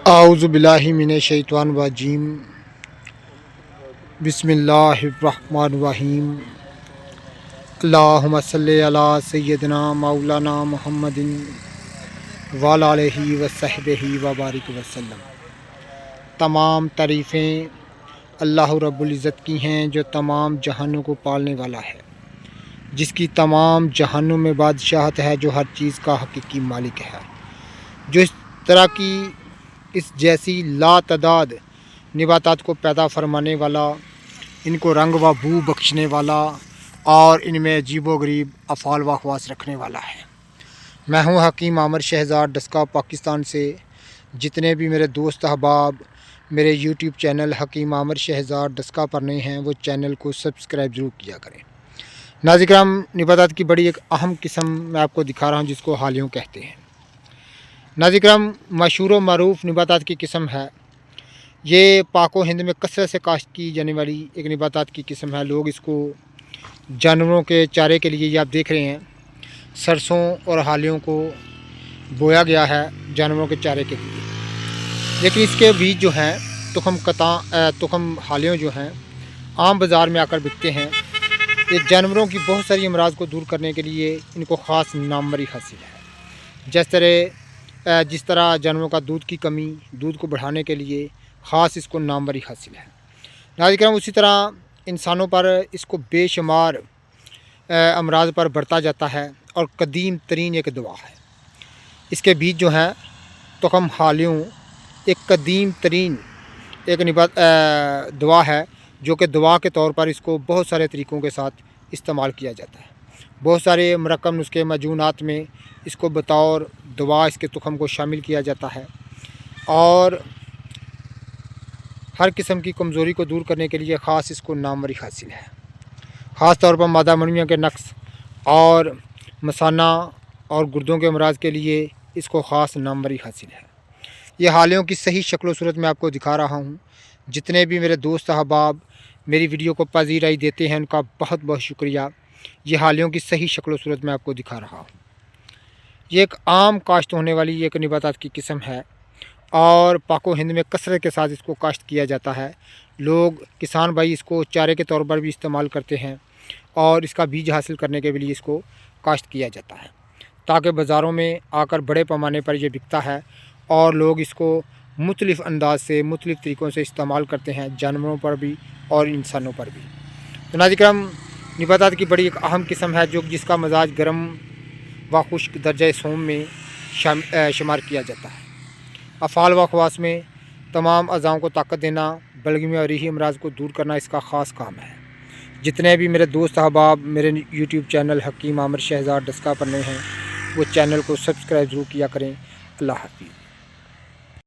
اعوذ باللہ من الشیطان الرجیم بسم اللہ الرحمن الرحیم اللہم صلی علی سیدنا مولانا محمد وعلی آلہ وصحبہ وبارک وسلم۔ تمام تعریفیں اللہ رب العزت کی ہیں جو تمام جہانوں کو پالنے والا ہے، جس کی تمام جہانوں میں بادشاہت ہے، جو ہر چیز کا حقیقی مالک ہے، جو اس طرح کی اس جیسی لا تعداد نباتات کو پیدا فرمانے والا، ان کو رنگ و بو بخشنے والا اور ان میں عجیب و غریب افعال و خواص رکھنے والا ہے۔ میں ہوں حکیم عامر شہزاد ڈسکا پاکستان سے۔ جتنے بھی میرے دوست احباب میرے یوٹیوب چینل حکیم عامر شہزاد ڈسکا پر نئے ہیں، وہ چینل کو سبسکرائب ضرور کیا کریں۔ ناظرین کرام، نباتات کی بڑی ایک اہم قسم میں آپ کو دکھا رہا ہوں جس کو حالیوں کہتے ہیں۔ ناظرین کرام، مشہور و معروف نباتات کی قسم ہے یہ، پاک و ہند میں کثرت سے کاشت کی جانے والی ایک نباتات کی قسم ہے۔ لوگ اس کو جانوروں کے چارے کے لیے، یہ آپ دیکھ رہے ہیں سرسوں اور حالیوں کو بویا گیا ہے جانوروں کے چارے کے لیے، لیکن اس کے بیج جو ہیں تخم حالیوں جو ہیں عام بازار میں آ کر بکتے ہیں۔ یہ جانوروں کی بہت ساری امراض کو دور کرنے کے لیے ان کو خاص ناموری حاصل ہے۔ جس طرح جانوروں کا دودھ کی کمی، دودھ کو بڑھانے کے لیے خاص اس کو ناموری حاصل ہے۔ ناظرین کرام، اسی طرح انسانوں پر اس کو بے شمار امراض پر برتا جاتا ہے اور قدیم ترین ایک دوا ہے۔ اس کے بیج جو ہیں تخم حالیوں ایک قدیم ترین ایک دوا ہے، جو کہ دوا کے طور پر اس کو بہت سارے طریقوں کے ساتھ استعمال کیا جاتا ہے۔ بہت سارے مرکب نسخے معجونات میں اس کو بطور دوا اس کے تخم کو شامل کیا جاتا ہے، اور ہر قسم کی کمزوری کو دور کرنے کے لیے خاص اس کو ناموری حاصل ہے۔ خاص طور پر مادہ منویوں کے نقص اور مثانہ اور گردوں کے امراض کے لیے اس کو خاص ناموری حاصل ہے۔ یہ حالیوں کی صحیح شکل و صورت میں آپ کو دکھا رہا ہوں۔ جتنے بھی میرے دوست احباب میری ویڈیو کو پذیرائی دیتے ہیں ان کا بہت بہت شکریہ۔ یہ حالیوں کی صحیح شکل و صورت میں آپ کو دکھا رہا ہوں۔ یہ ایک عام کاشت ہونے والی ایک نباتات کی قسم ہے، اور پاک و ہند میں کثرت کے ساتھ اس کو کاشت کیا جاتا ہے۔ لوگ کسان بھائی اس کو چارے کے طور پر بھی استعمال کرتے ہیں، اور اس کا بیج حاصل کرنے کے لیے اس کو کاشت کیا جاتا ہے، تاکہ بازاروں میں آ کر بڑے پیمانے پر یہ بکتا ہے، اور لوگ اس کو مختلف انداز سے مختلف طریقوں سے استعمال کرتے ہیں، جانوروں پر بھی اور انسانوں پر بھی۔ تو ناظرین کرام، نباتات کی بڑی ایک اہم قسم ہے جس کا مزاج گرم و خشک درجہ سوم میں شمار کیا جاتا ہے۔ افعال و خواص میں تمام اعضاؤں کو طاقت دینا، بلغمی اور ریحی امراض کو دور کرنا اس کا خاص کام ہے۔ جتنے بھی میرے دوست احباب میرے یوٹیوب چینل حکیم عامر شہزاد ڈسکا پر نئے ہیں، وہ چینل کو سبسکرائب ضرور کیا کریں۔ اللہ حافظ۔